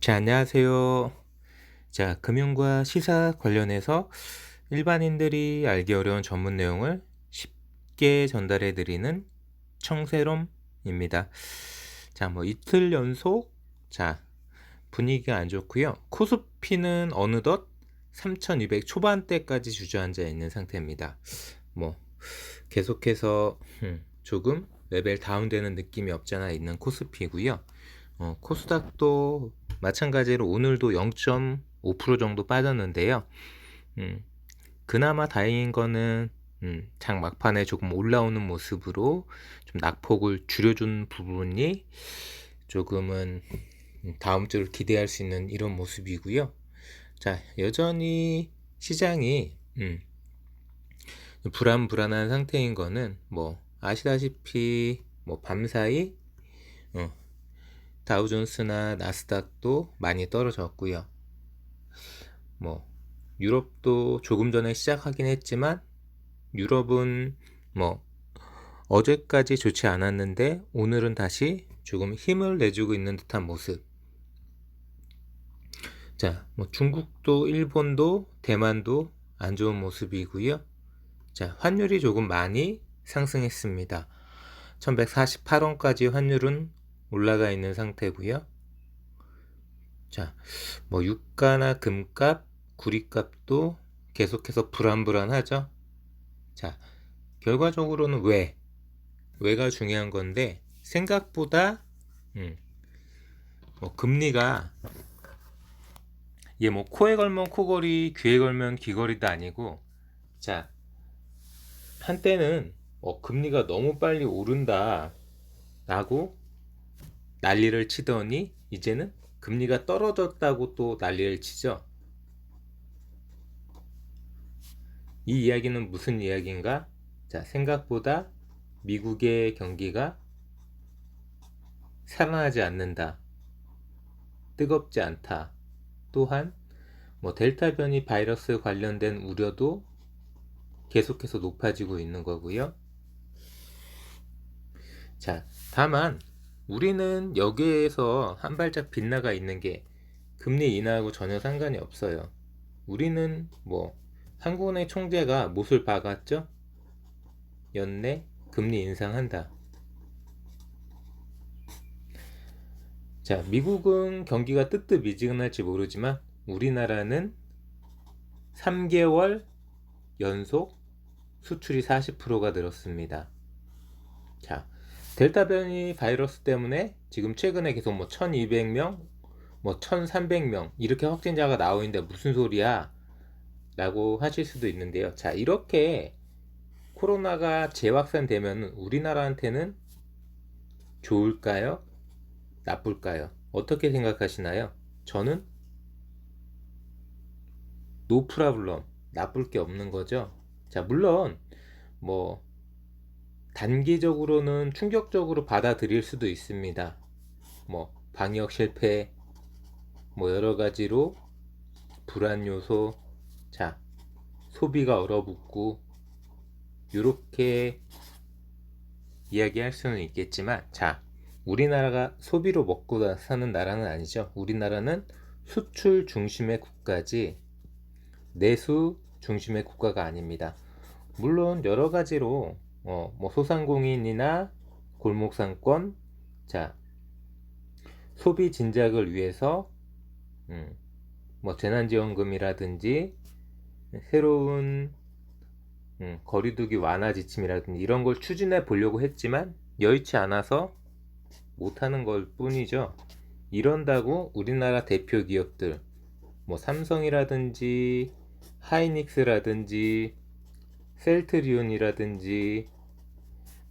자, 안녕하세요. 자, 금융과 시사 관련해서 일반인들이 알기 어려운 전문 내용을 쉽게 전달해 드리는 청세롬입니다. 자, 이틀 연속, 자, 분위기가 안 좋고요. 코스피는 어느덧 3,200 초반대까지 주저앉아 있는 상태입니다. 뭐 계속해서 조금 레벨 다운되는 느낌이 없잖아 있는 코스피고요. 코스닥도 마찬가지로 오늘도 0.5% 정도 빠졌는데요. 음, 그나마 다행인 거는 장 막판에 조금 올라오는 모습으로 좀 낙폭을 줄여준 부분이 조금은 다음 주를 기대할 수 있는 이런 모습이고요. 자, 여전히 시장이 불안한 상태인 거는 아시다시피 밤사이 다우존스나 나스닥도 많이 떨어졌고요. 유럽도 조금 전에 시작하긴 했지만 유럽은 어제까지 좋지 않았는데 오늘은 다시 조금 힘을 내주고 있는 듯한 모습. 자, 중국도 일본도 대만도 안 좋은 모습이고요. 자, 환율이 조금 많이 상승했습니다. 1148원까지 환율은 올라가 있는 상태고요. 자, 유가나 금값, 구리값도 계속해서 불안하죠. 자, 결과적으로는 왜가 중요한 건데 생각보다 금리가 코에 걸면 코걸이, 귀에 걸면 귀걸이도 아니고, 자, 한때는 금리가 너무 빨리 오른다 라고 난리를 치더니 이제는 금리가 떨어졌다고 또 난리를 치죠. 이 이야기는 무슨 이야기인가? 자, 생각보다 미국의 경기가 살아나지 않는다. 뜨겁지 않다. 또한 델타 변이 바이러스 관련된 우려도 계속해서 높아지고 있는 거고요. 자, 다만 우리는 여기에서 한 발짝 빗나가 있는 게 금리 인하하고 전혀 상관이 없어요. 우리는 한국은행 총재가 못을 박았죠? 연내 금리 인상한다. 자, 미국은 경기가 뜨뜻미지근할지 모르지만 우리나라는 3개월 연속 수출이 40%가 늘었습니다. 자, 델타 변이 바이러스 때문에 지금 최근에 계속 1200명, 1300명 이렇게 확진자가 나오고 있는데 무슨 소리야? 라고 하실 수도 있는데요. 자, 이렇게 코로나가 재확산되면 우리나라한테는 좋을까요? 나쁠까요? 어떻게 생각하시나요? 저는 노 프라블럼, 나쁠 게 없는 거죠. 자, 물론 단기적으로는 충격적으로 받아들일 수도 있습니다. 방역 실패, 여러 가지로 불안 요소, 자, 소비가 얼어붙고 이렇게 이야기할 수는 있겠지만, 자, 우리나라가 소비로 먹고 사는 나라는 아니죠. 우리나라는 수출 중심의 국가지 내수 중심의 국가가 아닙니다. 물론 여러 가지로 소상공인이나 골목상권, 자, 소비 진작을 위해서 재난지원금이라든지 새로운 거리두기 완화 지침이라든지 이런 걸 추진해 보려고 했지만 여의치 않아서 못하는 걸 뿐이죠. 이런다고 우리나라 대표 기업들 삼성이라든지 하이닉스라든지 셀트리온이라든지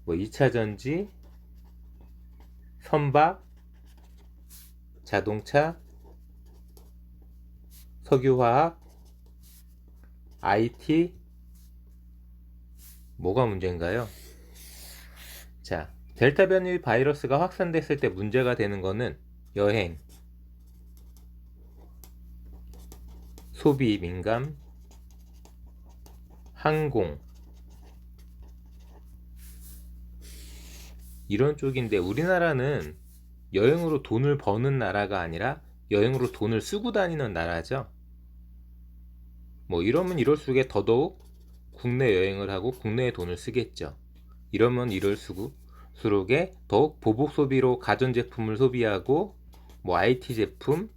2차전지, 선박, 자동차, 석유화학, IT 뭐가 문제인가요? 자, 델타 변이 바이러스가 확산됐을 때 문제가 되는 거는 여행, 소비 민감, 항공 이런 쪽인데 우리나라는 여행으로 돈을 버는 나라가 아니라 여행으로 돈을 쓰고 다니는 나라죠. 뭐 이러면 이럴수록 더더욱 국내 여행을 하고 국내에 돈을 쓰겠죠. 이러면 이럴수록에 더욱 보복 소비로 가전제품을 소비하고 뭐 IT 제품,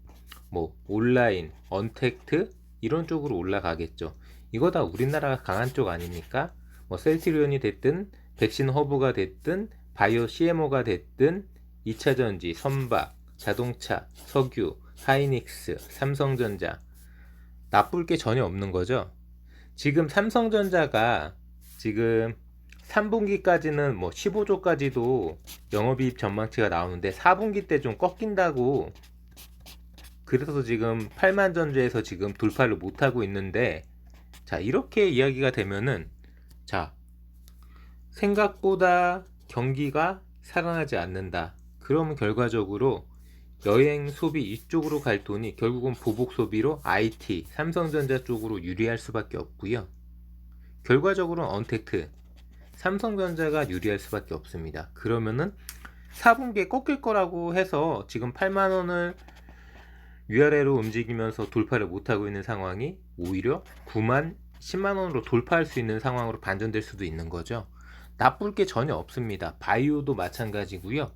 뭐 온라인, 언택트 이런 쪽으로 올라가겠죠. 이거 다 우리나라가 강한 쪽 아닙니까? 뭐 셀트리온이 됐든 백신 허브가 됐든 바이오 CMO가 됐든 2차전지, 선박, 자동차, 석유, 하이닉스, 삼성전자 나쁠 게 전혀 없는 거죠. 지금 삼성전자가 지금 3분기까지는 뭐 15조까지도 영업이익 전망치가 나오는데 4분기 때 좀 꺾인다고, 그래서 지금 8만 전주에서 지금 돌파를 못하고 있는데, 자 이렇게 이야기가 되면은 자 생각보다 경기가 살아나지 않는다. 그러면 결과적으로 여행 소비 이쪽으로 갈 돈이 결국은 보복 소비로 IT, 삼성전자 쪽으로 유리할 수밖에 없고요. 결과적으로는 언택트, 삼성전자가 유리할 수밖에 없습니다. 그러면은 4분기에 꺾일 거라고 해서 지금 8만원을 위아래로 움직이면서 돌파를 못하고 있는 상황이 오히려 9만, 10만원으로 돌파할 수 있는 상황으로 반전될 수도 있는 거죠. 나쁠 게 전혀 없습니다. 바이오도 마찬가지고요.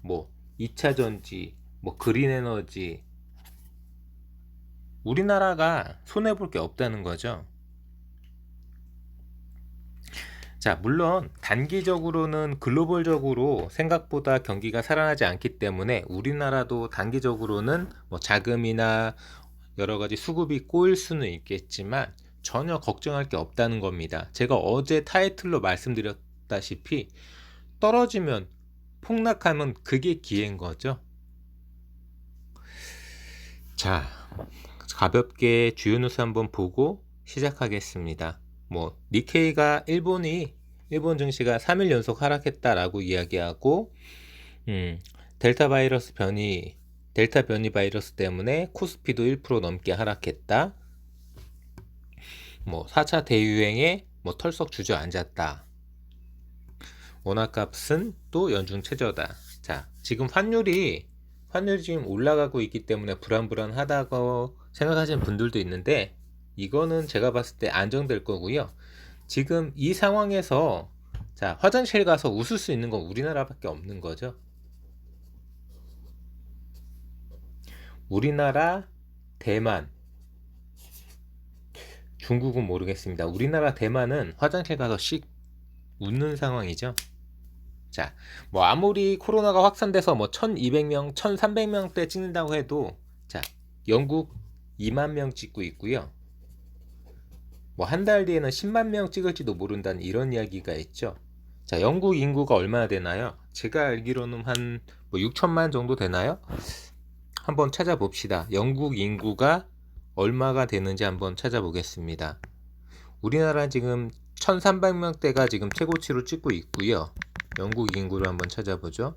뭐 2차전지, 뭐 그린에너지, 우리나라가 손해볼 게 없다는 거죠. 자, 물론 단기적으로는 글로벌적으로 생각보다 경기가 살아나지 않기 때문에 우리나라도 단기적으로는 뭐 자금이나 여러 가지 수급이 꼬일 수는 있겠지만 전혀 걱정할 게 없다는 겁니다. 제가 어제 타이틀로 말씀드렸다시피 떨어지면, 폭락하면 그게 기회인 거죠. 자, 가볍게 주요 뉴스 한번 보고 시작하겠습니다. 뭐 니케이가 일본 증시가 3일 연속 하락했다라고 이야기하고, 델타 변이 바이러스 때문에 코스피도 1% 넘게 하락했다. 뭐 4차 대유행에 뭐 털썩 주저앉았다. 원화값은 또 연중 최저다. 자, 지금 환율이 지금 올라가고 있기 때문에 불안불안하다고 생각하시는 분들도 있는데, 이거는 제가 봤을 때 안정될 거고요. 지금 이 상황에서 자 화장실 가서 웃을 수 있는 건 우리나라밖에 없는 거죠. 우리나라, 대만, 중국은 모르겠습니다. 우리나라, 대만은 화장실 가서 씩 웃는 상황이죠. 자, 뭐 아무리 코로나가 확산돼서 뭐 1200명, 1300명대 찍는다고 해도, 자, 영국 2만 명 찍고 있고요. 뭐 한 달 뒤에는 10만 명 찍을지도 모른다는 이런 이야기가 있죠. 자, 영국 인구가 얼마나 되나요? 제가 알기로는 한 뭐 6천만 정도 되나요? 한번 찾아봅시다. 영국 인구가 얼마가 되는지 한번 찾아보겠습니다. 우리나라 지금 1300명대가 지금 최고치로 찍고 있고요. 영국 인구를 한번 찾아보죠.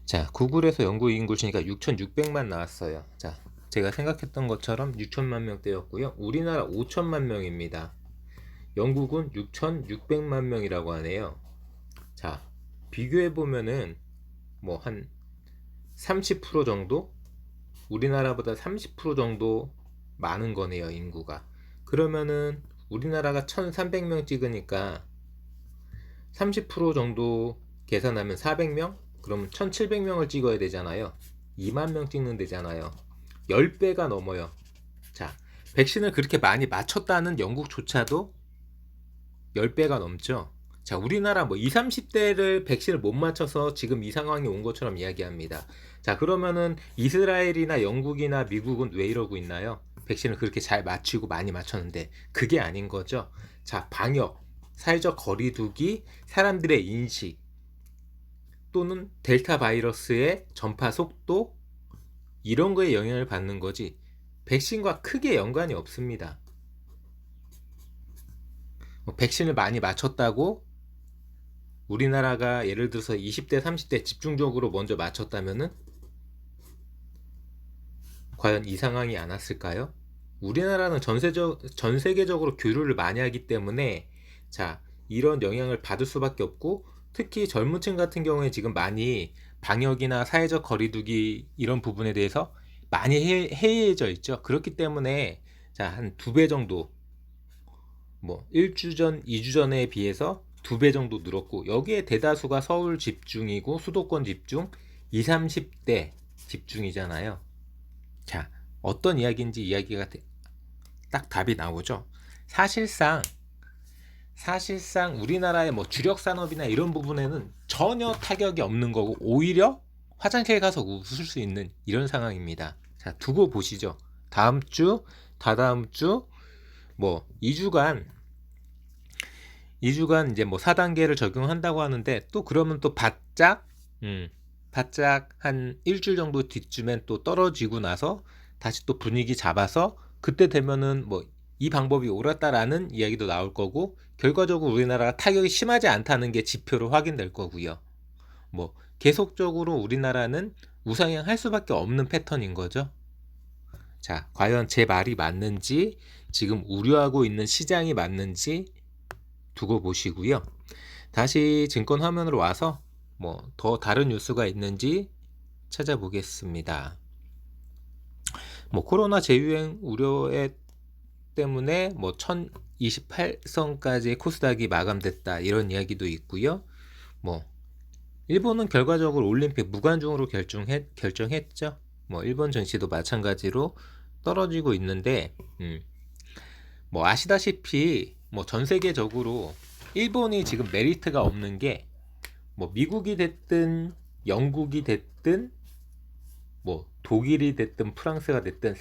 자, 구글에서 영국 인구 치니까 6600만 나왔어요. 자, 제가 생각했던 것처럼 6천만 명대였고요. 우리나라 5천만 명입니다. 영국은 6600만 명이라고 하네요. 자, 비교해보면은 뭐 한 30% 정도? 우리나라보다 30% 정도 많은 거네요, 인구가. 그러면은 우리나라가 1300명 찍으니까 30% 정도 계산하면 400명? 그럼 1700명을 찍어야 되잖아요. 2만 명 찍는 데잖아요. 10배가 넘어요. 자, 백신을 그렇게 많이 맞췄다는 영국조차도 10배가 넘죠. 자, 우리나라 뭐 20, 30대를 백신을 못 맞춰서 지금 이 상황이 온 것처럼 이야기합니다. 자, 그러면은 이스라엘이나 영국이나 미국은 왜 이러고 있나요? 백신을 그렇게 잘 맞추고 많이 맞췄는데 그게 아닌 거죠. 자, 방역, 사회적 거리두기, 사람들의 인식, 또는 델타 바이러스의 전파 속도, 이런 거에 영향을 받는 거지 백신과 크게 연관이 없습니다. 백신을 많이 맞췄다고 우리나라가 예를 들어서 20대 30대 집중적으로 먼저 맞췄다면은 과연 이 상황이 안 왔을까요? 우리나라는 전 세계적으로 교류를 많이 하기 때문에 자, 이런 영향을 받을 수밖에 없고, 특히 젊은 층 같은 경우에 지금 많이 방역이나 사회적 거리두기 이런 부분에 대해서 많이 해이해져 있죠. 그렇기 때문에 자, 한 2배 정도, 뭐 1주 전, 2주 전에 비해서 2배 정도 늘었고, 여기에 대다수가 서울 집중이고 수도권 집중, 20, 30대 집중이잖아요. 자, 어떤 이야기인지 이야기가 딱 답이 나오죠. 사실상 우리나라의 뭐 주력 산업이나 이런 부분에는 전혀 타격이 없는 거고, 오히려 화장실 가서 웃을 수 있는 이런 상황입니다. 자, 두고 보시죠. 다음 주, 다다음 주, 뭐 2주간 이제 뭐 4단계를 적용한다고 하는데, 또 그러면 또 바짝 한 일주일 정도 뒤쯤엔 또 떨어지고 나서 다시 또 분위기 잡아서, 그때 되면은 뭐 이 방법이 옳았다라는 이야기도 나올 거고, 결과적으로 우리나라가 타격이 심하지 않다는 게 지표로 확인될 거고요. 뭐 계속적으로 우리나라는 우상향할 수밖에 없는 패턴인 거죠. 자, 과연 제 말이 맞는지, 지금 우려하고 있는 시장이 맞는지 두고 보시고요. 다시 증권 화면으로 와서 뭐 더 다른 뉴스가 있는지 찾아보겠습니다. 뭐 코로나 재유행 우려에 때문에 뭐 1028선까지 코스닥이 마감됐다, 이런 이야기도 있고요. 뭐 일본은 결과적으로 올림픽 무관중으로 결정했죠. 뭐 일본 증시도 마찬가지로 떨어지고 있는데, 뭐 아시다시피 뭐 전 세계적으로 일본이 지금 메리트가 없는 게, 뭐 미국이 됐든 영국이 됐든 뭐 독일이 됐든 프랑스가 됐든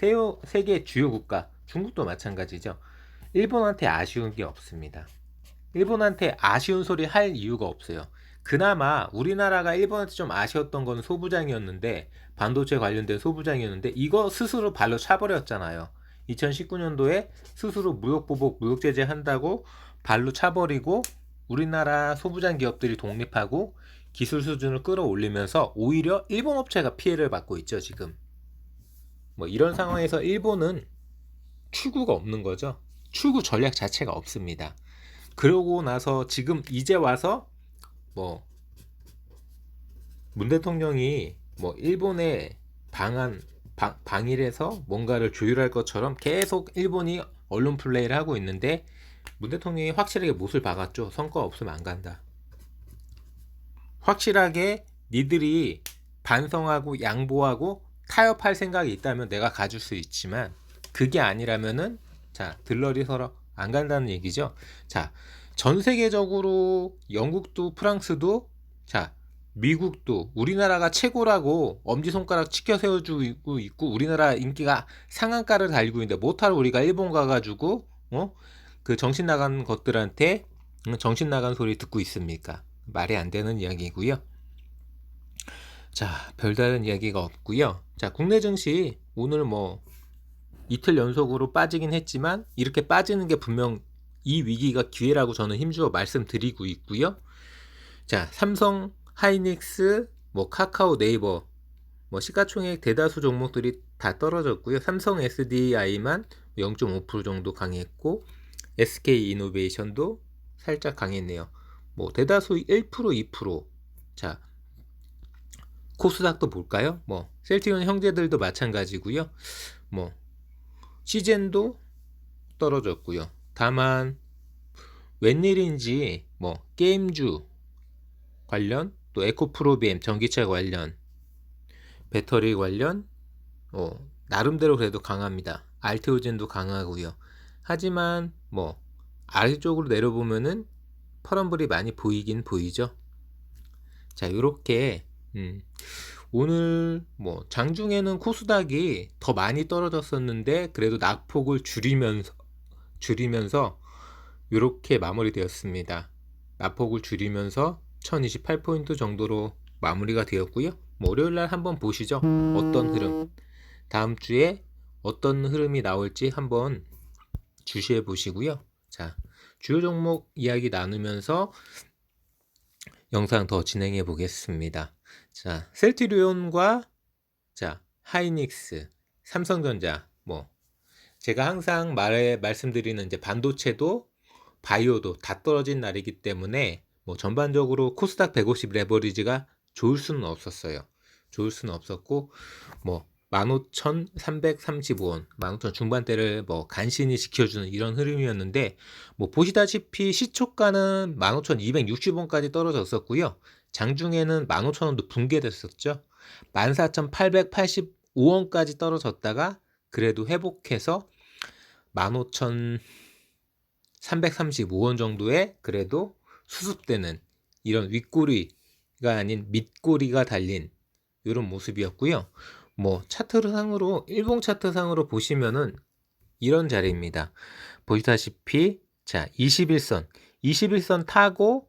세계 주요 국가, 중국도 마찬가지죠. 일본한테 아쉬운 게 없습니다. 일본한테 아쉬운 소리 할 이유가 없어요. 그나마 우리나라가 일본한테 좀 아쉬웠던 건 소부장이었는데, 반도체 관련된 소부장이었는데, 이거 스스로 발로 차버렸잖아요. 2019년도에 스스로 무역보복, 무역제재 한다고 발로 차버리고, 우리나라 소부장 기업들이 독립하고 기술 수준을 끌어올리면서 오히려 일본 업체가 피해를 받고 있죠, 지금. 뭐 이런 상황에서 일본은 출구가 없는 거죠. 출구 전략 자체가 없습니다. 그러고 나서 지금 이제 와서 뭐 문 대통령이 뭐 일본의 방일해서 뭔가를 조율할 것처럼 계속 일본이 언론 플레이를 하고 있는데, 문 대통령이 확실하게 못을 박았죠. 성과 없으면 안 간다. 확실하게 니들이 반성하고 양보하고 타협할 생각이 있다면 내가 가줄 수 있지만, 그게 아니라면은 자, 들러리 서러 안 간다는 얘기죠. 자, 전 세계적으로 영국도 프랑스도, 자, 미국도 우리나라가 최고라고 엄지손가락 치켜 세워주고 있고, 우리나라 인기가 상한가를 달리고 있는데, 못하러 우리가 일본 가가지고 그 정신 나간 것들한테 정신 나간 소리 듣고 있습니까? 말이 안 되는 이야기고요. 자, 별다른 이야기가 없고요. 자, 국내 증시 오늘 뭐 이틀 연속으로 빠지긴 했지만, 이렇게 빠지는 게 분명 이 위기가 기회라고 저는 힘주어 말씀드리고 있고요. 자, 삼성, 하이닉스, 뭐 카카오, 네이버, 뭐 시가총액 대다수 종목들이 다 떨어졌고요. 삼성 SDI만 0.5% 정도 강했고, SK이노베이션도 살짝 강했네요. 뭐 대다수 1%, 2%. 자, 코스닥도 볼까요? 뭐 셀트리온 형제들도 마찬가지고요. 뭐 시젠도 떨어졌고요. 다만 웬일인지 뭐 게임주 관련, 또 에코프로비엠 전기차 관련, 배터리 관련 나름대로 그래도 강합니다. 알테오젠도 강하고요. 하지만 뭐 아래쪽으로 내려보면은 파란불이 많이 보이긴 보이죠. 자, 요렇게 오늘 뭐 장중에는 코스닥이 더 많이 떨어졌었는데, 그래도 낙폭을 줄이면서 요렇게 마무리되었습니다. 낙폭을 줄이면서 1028포인트 정도로 마무리가 되었고요. 뭐 월요일날 한번 보시죠. 어떤 흐름, 다음 주에 어떤 흐름이 나올지 한번 주시해 보시고요. 자, 주요 종목 이야기 나누면서 영상 더 진행해 보겠습니다. 자, 셀트리온과 자, 하이닉스, 삼성전자, 뭐 제가 항상 말씀드리는 이제 반도체도 바이오도 다 떨어진 날이기 때문에, 뭐 전반적으로 코스닥 150 레버리지가 좋을 수는 없었어요. 좋을 수는 없었고, 뭐 15,335원, 15,000 중반대를 뭐 간신히 지켜주는 이런 흐름이었는데, 뭐 보시다시피 시초가는 15,260원까지 떨어졌었고요. 장중에는 15,000원도 붕괴됐었죠. 14,885원까지 떨어졌다가 그래도 회복해서 15,335원 정도에 그래도 수습되는 이런 윗꼬리가 아닌 밑꼬리가 달린 이런 모습이었고요. 뭐 차트상으로 일봉 차트상으로 보시면은 이런 자리입니다. 보시다시피 자 21선 타고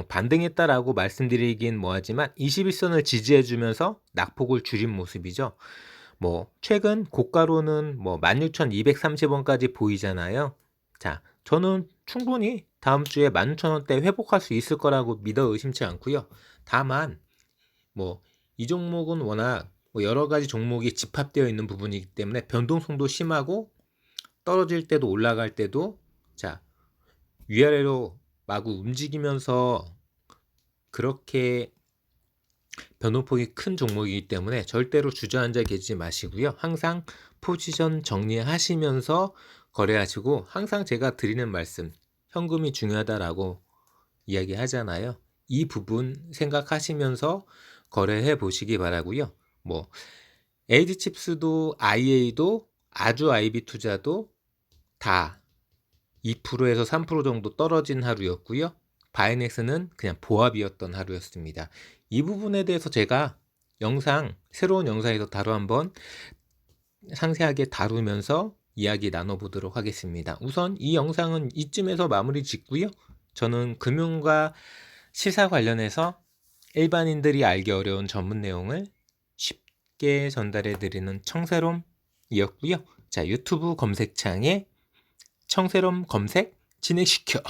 반등했다라고 말씀드리긴 뭐하지만 21선을 지지해주면서 낙폭을 줄인 모습이죠. 뭐 최근 고가로는 뭐 16,230원까지 보이잖아요. 자, 저는 충분히 다음 주에 16,000원대 회복할 수 있을 거라고 믿어 의심치 않고요. 다만 뭐 이 종목은 워낙 뭐 여러 가지 종목이 집합되어 있는 부분이기 때문에 변동성도 심하고 떨어질 때도 올라갈 때도 자 위아래로 마구 움직이면서 그렇게 변동폭이 큰 종목이기 때문에 절대로 주저앉아 계시지 마시고요. 항상 포지션 정리하시면서 거래하시고, 항상 제가 드리는 말씀, 현금이 중요하다라고 이야기하잖아요. 이 부분 생각하시면서 거래해 보시기 바라고요. 뭐 LG칩스도 IA도 아주 IB 투자도 다 2%에서 3% 정도 떨어진 하루였고요. 바이넥스는 그냥 보합이었던 하루였습니다. 이 부분에 대해서 제가 새로운 영상에서 한번 상세하게 다루면서 이야기 나눠보도록 하겠습니다. 우선 이 영상은 이쯤에서 마무리 짓고요. 저는 금융과 시사 관련해서 일반인들이 알기 어려운 전문 내용을 쉽게 전달해 드리는 청새롬이었고요. 자, 유튜브 검색창에 청새롬 검색 진행시켜